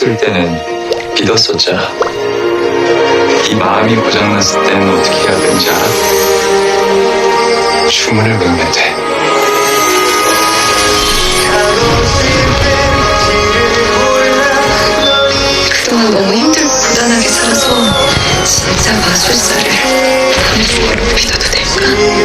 어렸을 때는 믿었었잖아. 이 마음이 고장났을 때는 어떻게 해야 되는지 알아? 주문을 외우면 돼. 그동안 너무 힘들고 고단하게 살아서 진짜 마술사를 보내주고 믿어도 될까?